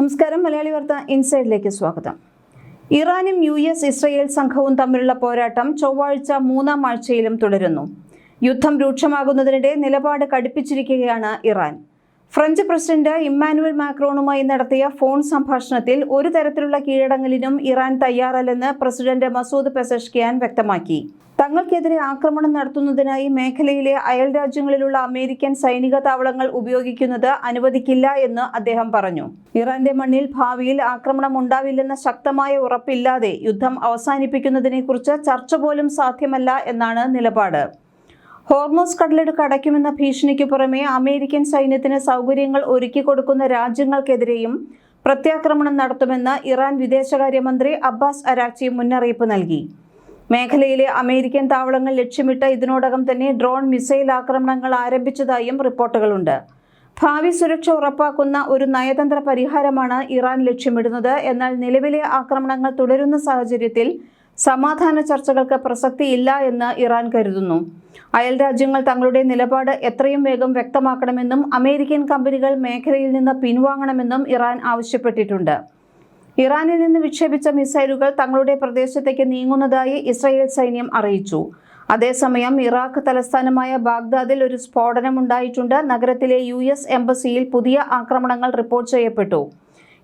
നമസ്കാരം. മലയാളി വാർത്ത ഇൻസൈഡിലേക്ക് സ്വാഗതം. ഇറാനും US ഇസ്രയേൽ സംഘവും തമ്മിലുള്ള പോരാട്ടം ചൊവ്വാഴ്ച മൂന്നാം ആഴ്ചയിലും തുടരുന്നു. യുദ്ധം രൂക്ഷമാകുന്നതിനിടെ നിലപാട് കടുപ്പിച്ചിരിക്കുകയാണ് ഇറാൻ. ഫ്രഞ്ച് പ്രസിഡന്റ് ഇമ്മാനുവൽ മാക്രോണുമായി നടത്തിയ ഫോൺ സംഭാഷണത്തിൽ ഒരു തരത്തിലുള്ള കീഴടങ്ങലിനും ഇറാൻ തയ്യാറല്ലെന്ന് പ്രസിഡന്റ് മസൂദ് പെസഷ്കിയാൻ വ്യക്തമാക്കി. തങ്ങൾക്കെതിരെ ആക്രമണം നടത്തുന്നതിനായി മേഖലയിലെ അയൽരാജ്യങ്ങളിലുള്ള അമേരിക്കൻ സൈനിക താവളങ്ങൾ ഉപയോഗിക്കുന്നത് അനുവദിക്കില്ല എന്ന് അദ്ദേഹം പറഞ്ഞു. ഇറാന്റെ മണ്ണിൽ ഭാവിയിൽ ആക്രമണം ഉണ്ടാവില്ലെന്ന ശക്തമായ ഉറപ്പില്ലാതെ യുദ്ധം അവസാനിപ്പിക്കുന്നതിനെക്കുറിച്ച് ചർച്ച പോലും സാധ്യമല്ല എന്നാണ് നിലപാട്. ഹോർമൂസ് കടലിടുക്ക് അടയ്ക്കുമെന്ന ഭീഷണിക്ക് പുറമെ അമേരിക്കൻ സൈന്യത്തിന് സൗകര്യങ്ങൾ ഒരുക്കിക്കൊടുക്കുന്ന രാജ്യങ്ങൾക്കെതിരെയും പ്രത്യാക്രമണം നടത്തുമെന്ന് ഇറാൻ വിദേശകാര്യമന്ത്രി അബ്ബാസ് അരാക്ചി മുന്നറിയിപ്പ് നൽകി. മേഖലയിലെ അമേരിക്കൻ താവളങ്ങൾ ലക്ഷ്യമിട്ട് ഇതിനോടകം തന്നെ ഡ്രോൺ മിസൈൽ ആക്രമണങ്ങൾ ആരംഭിച്ചതായും റിപ്പോർട്ടുകളുണ്ട്. ഭാവി സുരക്ഷ ഉറപ്പാക്കുന്ന ഒരു നയതന്ത്ര പരിഹാരമാണ് ഇറാൻ ലക്ഷ്യമിടുന്നത്. എന്നാൽ നിലവിലെ ആക്രമണങ്ങൾ തുടരുന്ന സാഹചര്യത്തിൽ സമാധാന ചർച്ചകൾക്ക് പ്രസക്തിയില്ല എന്ന് ഇറാൻ കരുതുന്നു. അയൽ രാജ്യങ്ങൾ തങ്ങളുടെ നിലപാട് എത്രയും വേഗം വ്യക്തമാക്കണമെന്നും അമേരിക്കൻ കമ്പനികൾ മേഖലയിൽ നിന്ന് പിൻവാങ്ങണമെന്നും ഇറാൻ ആവശ്യപ്പെട്ടിട്ടുണ്ട്. ഇറാനിൽ നിന്ന് വിക്ഷേപിച്ച മിസൈലുകൾ തങ്ങളുടെ പ്രദേശത്തേക്ക് നീങ്ങുന്നതായി ഇസ്രായേൽ സൈന്യം അറിയിച്ചു. അതേസമയം ഇറാഖ് തലസ്ഥാനമായ ബാഗ്ദാദിൽ ഒരു സ്ഫോടനം ഉണ്ടായിട്ടുണ്ട്. നഗരത്തിലെ US എംബസിയിൽ പുതിയ ആക്രമണങ്ങൾ റിപ്പോർട്ട് ചെയ്യപ്പെട്ടു.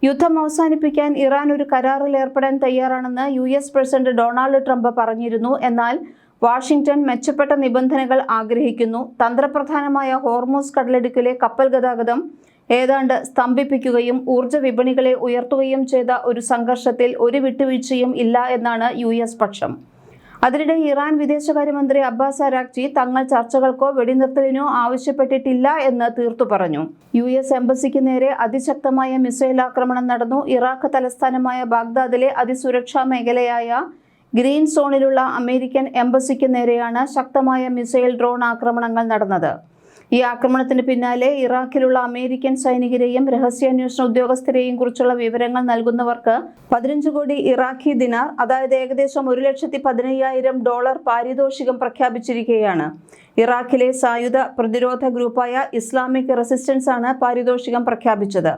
യുദ്ധം അവസാനിപ്പിക്കാൻ ഇറാൻ ഒരു കരാറിൽ ഏർപ്പെടാൻ തയ്യാറാണെന്ന് US പ്രസിഡന്റ് ഡൊണാൾഡ് ട്രംപ് പറഞ്ഞിരുന്നു. എന്നാൽ വാഷിംഗ്ടൺ മെച്ചപ്പെട്ട നിബന്ധനകൾ ആഗ്രഹിക്കുന്നു. തന്ത്രപ്രധാനമായ ഹോർമൂസ് കടലിടുക്കിലെ കപ്പൽ ഗതാഗതം ഏതാണ്ട് സ്തംഭിപ്പിക്കുകയും ഊർജ്ജ വിപണികളെ ഉയർത്തുകയും ചെയ്ത ഒരു സംഘർഷത്തിൽ ഒരു വിട്ടുവീഴ്ചയും ഇല്ല എന്നാണ് US പക്ഷം. അതിനിടെ ഇറാൻ വിദേശകാര്യമന്ത്രി അബ്ബാസ് അരാക്ചി തങ്ങൾ ചർച്ചകൾക്കോ വെടിനിർത്തലിനോ ആവശ്യപ്പെട്ടിട്ടില്ല എന്ന് തീർത്തു പറഞ്ഞു. US എംബസിക്ക് നേരെ അതിശക്തമായ മിസൈൽ ആക്രമണം നടന്നു. ഇറാഖ് തലസ്ഥാനമായ ബാഗ്ദാദിലെ അതിസുരക്ഷാ മേഖലയായ ഗ്രീൻ സോണിലുള്ള അമേരിക്കൻ എംബസിക്ക് നേരെയാണ് ശക്തമായ മിസൈൽ ഡ്രോൺ ആക്രമണങ്ങൾ നടന്നത്. ഈ ആക്രമണത്തിന് പിന്നാലെ ഇറാഖിലുള്ള അമേരിക്കൻ സൈനികരെയും രഹസ്യാന്വേഷണ ഉദ്യോഗസ്ഥരെയും കുറിച്ചുള്ള വിവരങ്ങൾ നൽകുന്നവർക്ക് 15 കോടി ഇറാഖി ദിനാർ, അതായത് ഏകദേശം $1,15,000 പാരിതോഷികം പ്രഖ്യാപിച്ചിരിക്കുകയാണ്. ഇറാഖിലെ സായുധ പ്രതിരോധ ഗ്രൂപ്പായ ഇസ്ലാമിക് റെസിസ്റ്റൻസ് ആണ് പാരിതോഷികം പ്രഖ്യാപിച്ചത്.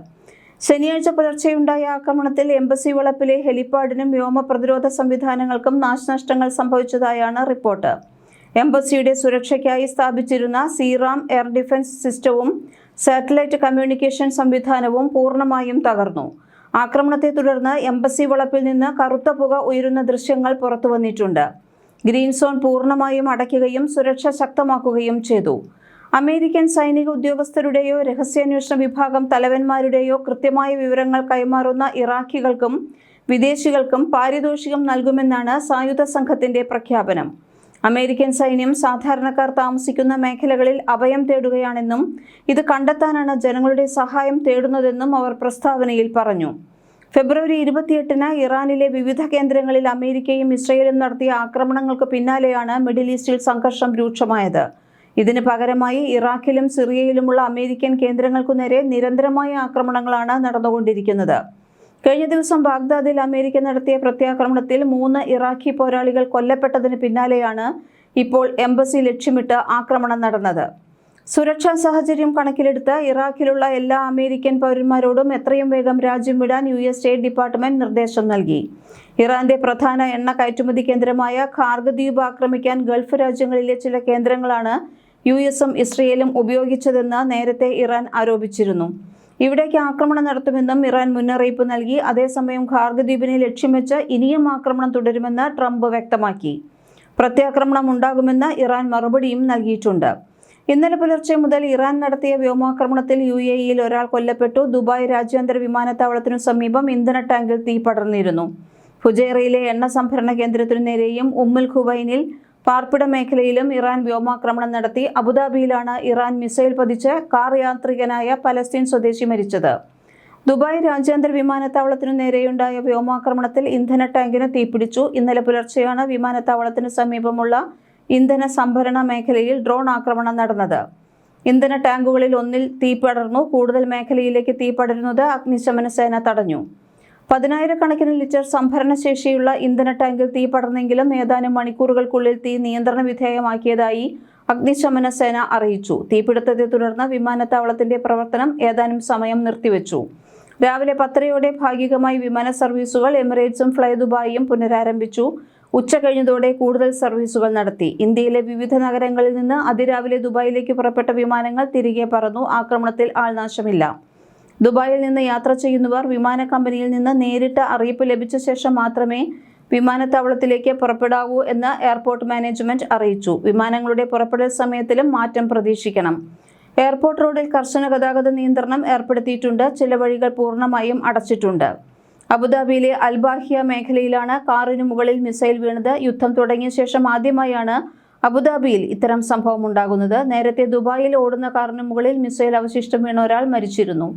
ശനിയാഴ്ച പുലർച്ചെയുണ്ടായ ആക്രമണത്തിൽ എംബസി വളപ്പിലെ ഹെലിപ്പാഡിനും വ്യോമ പ്രതിരോധ സംവിധാനങ്ങൾക്കും നാശനഷ്ടങ്ങൾ സംഭവിച്ചതായാണ് റിപ്പോർട്ട്. എംബസിയുടെ സുരക്ഷയ്ക്കായി സ്ഥാപിച്ചിരുന്ന സീറാം എയർ ഡിഫൻസ് സിസ്റ്റവും സാറ്റലൈറ്റ് കമ്മ്യൂണിക്കേഷൻ സംവിധാനവും പൂർണ്ണമായും തകർന്നു. ആക്രമണത്തെ തുടർന്ന് എംബസി വളപ്പിൽ നിന്ന് കറുത്ത പുക ഉയരുന്ന ദൃശ്യങ്ങൾ പുറത്തുവന്നിട്ടുണ്ട്. ഗ്രീൻ സോൺ പൂർണ്ണമായും അടയ്ക്കുകയും സുരക്ഷ ശക്തമാക്കുകയും ചെയ്തു. അമേരിക്കൻ സൈനിക ഉദ്യോഗസ്ഥരുടെയോ രഹസ്യാന്വേഷണ വിഭാഗം തലവന്മാരുടെയോ കൃത്യമായ വിവരങ്ങൾ കൈമാറുന്ന ഇറാഖികൾക്കും വിദേശികൾക്കും പാരിതോഷികം നൽകുമെന്നാണ് സായുധ സംഘത്തിന്റെ പ്രഖ്യാപനം. അമേരിക്കൻ സൈന്യം സാധാരണക്കാർ താമസിക്കുന്ന മേഖലകളിൽ അഭയം തേടുകയാണെന്നും ഇത് കണ്ടെത്താനാണ് ജനങ്ങളുടെ സഹായം തേടുന്നതെന്നും അവർ പ്രസ്താവനയിൽ പറഞ്ഞു. ഫെബ്രുവരി 28-ന് ഇറാനിലെ വിവിധ കേന്ദ്രങ്ങളിൽ അമേരിക്കയും ഇസ്രയേലും നടത്തിയ ആക്രമണങ്ങൾക്ക് പിന്നാലെയാണ് മിഡിൽ ഈസ്റ്റിൽ സംഘർഷം രൂക്ഷമായത്. ഇതിന് പകരമായി ഇറാഖിലും സിറിയയിലുമുള്ള അമേരിക്കൻ കേന്ദ്രങ്ങൾക്കു നേരെ നിരന്തരമായ ആക്രമണങ്ങളാണ് നടന്നുകൊണ്ടിരിക്കുന്നത്. കഴിഞ്ഞ ദിവസം ബാഗ്ദാദിൽ അമേരിക്ക നടത്തിയ പ്രത്യാക്രമണത്തിൽ 3 ഇറാഖി പോരാളികൾ കൊല്ലപ്പെട്ടതിന് പിന്നാലെയാണ് ഇപ്പോൾ എംബസി ലക്ഷ്യമിട്ട് ആക്രമണം നടന്നത്. സുരക്ഷാ സാഹചര്യം കണക്കിലെടുത്ത് ഇറാഖിലുള്ള എല്ലാ അമേരിക്കൻ പൗരന്മാരോടും എത്രയും വേഗം രാജ്യം വിടാൻ US സ്റ്റേറ്റ് ഡിപ്പാർട്ട്മെന്റ് നിർദ്ദേശം നൽകി. ഇറാന്റെ പ്രധാന എണ്ണ കയറ്റുമതി കേന്ദ്രമായ ഖാർഗ് ദ്വീപ് ആക്രമിക്കാൻ ഗൾഫ് രാജ്യങ്ങളിലെ ചില കേന്ദ്രങ്ങളാണ് USഉം ഇസ്രയേലും ഉപയോഗിച്ചതെന്ന് നേരത്തെ ഇറാൻ ആരോപിച്ചിരുന്നു. ഇവിടേക്ക് ആക്രമണം നടത്തുമെന്നും ഇറാൻ മുന്നറിയിപ്പ് നൽകി. അതേസമയം ഖാർഗ് ദ്വീപിനെ ലക്ഷ്യം വെച്ച് ഇനിയും ആക്രമണം തുടരുമെന്ന് ട്രംപ് വ്യക്തമാക്കി. പ്രത്യാക്രമണം ഉണ്ടാകുമെന്ന് ഇറാൻ മറുപടിയും നൽകിയിട്ടുണ്ട്. ഇന്നലെ പുലർച്ചെ മുതൽ ഇറാൻ നടത്തിയ വ്യോമാക്രമണത്തിൽ UAEയിൽ ഒരാൾ കൊല്ലപ്പെട്ടു. ദുബായ് രാജ്യാന്തര വിമാനത്താവളത്തിനു സമീപം ഇന്ധന ടാങ്കിൽ തീ പടർന്നിരുന്നു. ഫുജൈറയിലെ എണ്ണ സംഭരണ കേന്ദ്രത്തിനു നേരെയും ഉമ്മുൽ ഖുവൈനിൽ പാർപ്പിട മേഖലയിലും ഇറാൻ വ്യോമാക്രമണം നടത്തി. അബുദാബിയിലാണ് ഇറാൻ മിസൈൽ പതിച്ച് കാർ യാത്രികനായ പലസ്തീൻ സ്വദേശി മരിച്ചത്. ദുബായ് രാജ്യാന്തര വിമാനത്താവളത്തിനു നേരെയുണ്ടായ വ്യോമാക്രമണത്തിൽ ഇന്ധന ടാങ്കിന് തീപിടിച്ചു. ഇന്നലെ പുലർച്ചെയാണ് വിമാനത്താവളത്തിന് സമീപമുള്ള ഇന്ധന സംഭരണ മേഖലയിൽ ഡ്രോൺ ആക്രമണം നടന്നത്. ഇന്ധന ടാങ്കുകളിൽ ഒന്നിൽ തീ പടർന്നു. കൂടുതൽ മേഖലയിലേക്ക് തീ പടരുന്നത് അഗ്നിശമന സേന തടഞ്ഞു. 10,000-കണക്കിന് ലിറ്റർ സംഭരണ ശേഷിയുള്ള ഇന്ധന ടാങ്കിൽ തീ പടർന്നെങ്കിലും ഏതാനും മണിക്കൂറുകൾക്കുള്ളിൽ തീ നിയന്ത്രണ വിധേയമാക്കിയതായി അഗ്നിശമന സേന അറിയിച്ചു. തീപിടുത്തത്തെ തുടർന്ന് വിമാനത്താവളത്തിന്റെ പ്രവർത്തനം ഏതാനും സമയം നിർത്തിവെച്ചു. രാവിലെ 10:30 ഭാഗികമായി വിമാന സർവീസുകൾ എമിറേറ്റ്സും ഫ്ലൈ ദുബായിയും പുനരാരംഭിച്ചു. ഉച്ച കഴിഞ്ഞതോടെ കൂടുതൽ സർവീസുകൾ നടത്തി. ഇന്ത്യയിലെ വിവിധ നഗരങ്ങളിൽ നിന്ന് അതിരാവിലെ ദുബായിലേക്ക് പുറപ്പെട്ട വിമാനങ്ങൾ തിരികെ പറന്നു. ആക്രമണത്തിൽ ആൾനാശമില്ല. ദുബായിൽ നിന്ന് യാത്ര ചെയ്യുന്നവർ വിമാന കമ്പനിയിൽ നിന്ന് നേരിട്ട് അറിയിപ്പ് ലഭിച്ച ശേഷം മാത്രമേ വിമാനത്താവളത്തിലേക്ക് പുറപ്പെടാവൂ എന്ന് എയർപോർട്ട് മാനേജ്മെന്റ് അറിയിച്ചു. വിമാനങ്ങളുടെ പുറപ്പെടൽ സമയത്തിലും മാറ്റം പ്രതീക്ഷിക്കണം. എയർപോർട്ട് റോഡിൽ കർശന ഗതാഗത നിയന്ത്രണം ഏർപ്പെടുത്തിയിട്ടുണ്ട്. ചില വഴികൾ പൂർണ്ണമായും അടച്ചിട്ടുണ്ട്. അബുദാബിയിലെ അൽബാഹിയ മേഖലയിലാണ് കാറിനു മുകളിൽ മിസൈൽ വീണത്. യുദ്ധം തുടങ്ങിയ ശേഷം ആദ്യമായാണ് അബുദാബിയിൽ ഇത്തരം സംഭവം ഉണ്ടാകുന്നത്. നേരത്തെ ദുബായിൽ ഓടുന്ന കാറിനു മുകളിൽ മിസൈൽ അവശിഷ്ടം വീണ ഒരാൾ മരിച്ചിരുന്നു.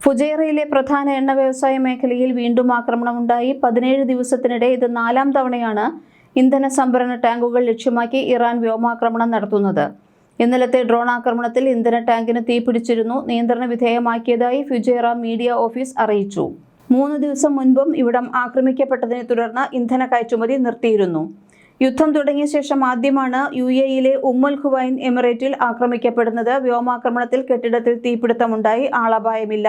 ഫുജൈറയിലെ പ്രധാന എണ്ണ വ്യവസായ മേഖലയിൽ വീണ്ടും ആക്രമണമുണ്ടായി. 17 ദിവസത്തിനിടെ ഇത് 4ാം തവണയാണ് ഇന്ധന സംഭരണ ടാങ്കുകൾ ലക്ഷ്യമാക്കി ഇറാൻ വ്യോമാക്രമണം നടത്തുന്നത്. ഇന്നലത്തെ ഡ്രോൺ ആക്രമണത്തിൽ ഇന്ധന ടാങ്കിന് തീപിടിച്ചിരുന്നു. നിയന്ത്രണ വിധേയമാക്കിയതായി ഫുജൈറ മീഡിയ ഓഫീസ് അറിയിച്ചു. 3 ദിവസം മുൻപും ഇവിടം ആക്രമിക്കപ്പെട്ടതിനെ തുടർന്ന് ഇന്ധന കയറ്റുമതി നിർത്തിയിരുന്നു. യുദ്ധം തുടങ്ങിയ ശേഷം ആദ്യമാണ് UAEയിലെ ഉമ്മുൽ ഖുവൈൻ എമിറേറ്റിൽ ആക്രമിക്കപ്പെടുന്നത്. വ്യോമാക്രമണത്തിൽ കെട്ടിടത്തിൽ തീപിടുത്തമുണ്ടായി. ആളപായമില്ല.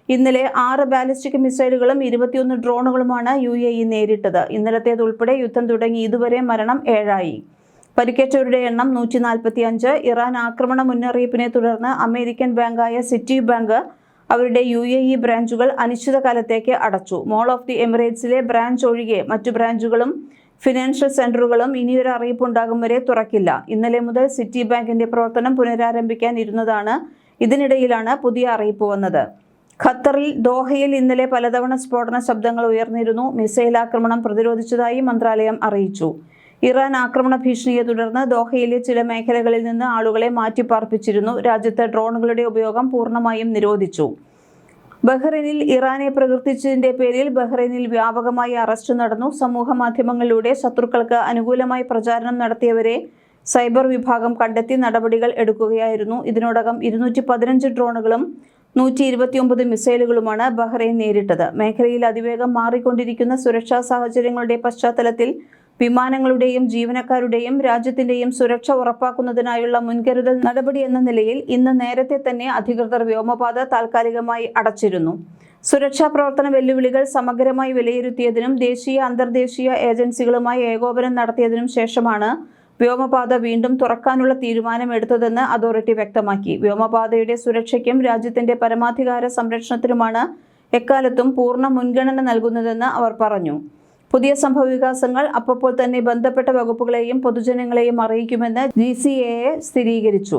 ഇന്നലെ 6 ബാലിസ്റ്റിക് മിസൈലുകളും 21 ഡ്രോണുകളുമാണ് UAE നേരിട്ടത്. ഇന്നലത്തേതുൾപ്പെടെ യുദ്ധം തുടങ്ങി ഇതുവരെ മരണം 7 ആയി. പരിക്കേറ്റവരുടെ എണ്ണം 145. ഇറാൻ ആക്രമണ മുന്നറിയിപ്പിനെ തുടർന്ന് അമേരിക്കൻ ബാങ്കായ സിറ്റി ബാങ്ക് അവരുടെ UAE ബ്രാഞ്ചുകൾ അനിശ്ചിതകാലത്തേക്ക് അടച്ചു. മോൾ ഓഫ് ദി എമിറേറ്റ്സിലെ ബ്രാഞ്ച് ഒഴികെ മറ്റു ബ്രാഞ്ചുകളും ഫിനാൻഷ്യൽ സെന്ററുകളും ഇനിയൊരു അറിയിപ്പുണ്ടാകും വരെ തുറക്കില്ല. ഇന്നലെ മുതൽ സിറ്റി ബാങ്കിന്റെ പ്രവർത്തനം പുനരാരംഭിക്കാൻ ഇരുന്നതാണ്. ഇതിനിടയിലാണ് പുതിയ അറിയിപ്പ് വന്നത്. ഖത്തറിൽ ദോഹയിൽ ഇന്നലെ പലതവണ സ്ഫോടന ശബ്ദങ്ങൾ ഉയർന്നിരുന്നു. മിസൈൽ ആക്രമണം പ്രതിരോധിച്ചതായി മന്ത്രാലയം അറിയിച്ചു. ഇറാൻ ആക്രമണ ഭീഷണിയെ തുടർന്ന് ദോഹയിലെ ചില മേഖലകളിൽ നിന്ന് ആളുകളെ മാറ്റിപ്പാർപ്പിച്ചിരുന്നു. രാജ്യത്ത് ഡ്രോണുകളുടെ ഉപയോഗം പൂർണ്ണമായും നിരോധിച്ചു. ബഹ്റൈനിൽ ഇറാനെ പ്രകീർത്തിച്ചതിന്റെ പേരിൽ ബഹ്റൈനിൽ വ്യാപകമായി അറസ്റ്റ് നടന്നു. സമൂഹ മാധ്യമങ്ങളിലൂടെ ശത്രുക്കൾക്ക് അനുകൂലമായി പ്രചാരണം നടത്തിയവരെ സൈബർ വിഭാഗം കണ്ടെത്തി നടപടികൾ എടുക്കുകയായിരുന്നു. ഇതിനോടകം 215 ഡ്രോണുകളും 129 മിസൈലുകളുമാണ് ബഹ്റൈൻ നേരിട്ടത്. മേഖലയിൽ അതിവേഗം മാറിക്കൊണ്ടിരിക്കുന്ന സുരക്ഷാ സാഹചര്യങ്ങളുടെ പശ്ചാത്തലത്തിൽ വിമാനങ്ങളുടെയും ജീവനക്കാരുടെയും രാജ്യത്തിന്റെയും സുരക്ഷ ഉറപ്പാക്കുന്നതിനായുള്ള മുൻകരുതൽ നടപടി എന്ന നിലയിൽ ഇന്ന് നേരത്തെ തന്നെ അധികൃതർ വ്യോമപാത താൽക്കാലികമായി അടച്ചിരുന്നു. സുരക്ഷാ പ്രവർത്തന വെല്ലുവിളികൾ സമഗ്രമായി വിലയിരുത്തിയതിനും ദേശീയ അന്തർദേശീയ ഏജൻസികളുമായി ഏകോപനം നടത്തിയതിനും ശേഷമാണ് വ്യോമപാത വീണ്ടും തുറക്കാനുള്ള തീരുമാനമെടുത്തതെന്ന് അതോറിറ്റി വ്യക്തമാക്കി. വ്യോമപാതയുടെ സുരക്ഷയ്ക്കും രാജ്യത്തിന്റെ പരമാധികാര സംരക്ഷണത്തിനുമാണ് എക്കാലത്തും പൂർണ്ണ മുൻഗണന നൽകുന്നതെന്ന് അവർ പറഞ്ഞു. പുതിയ സംഭവവികാസങ്ങൾ അപ്പോൾ തന്നെ ബന്ധപ്പെട്ട വകുപ്പുകളെയും പൊതുജനങ്ങളെയും അറിയിക്കുമെന്ന് GCAA സ്ഥിരീകരിച്ചു.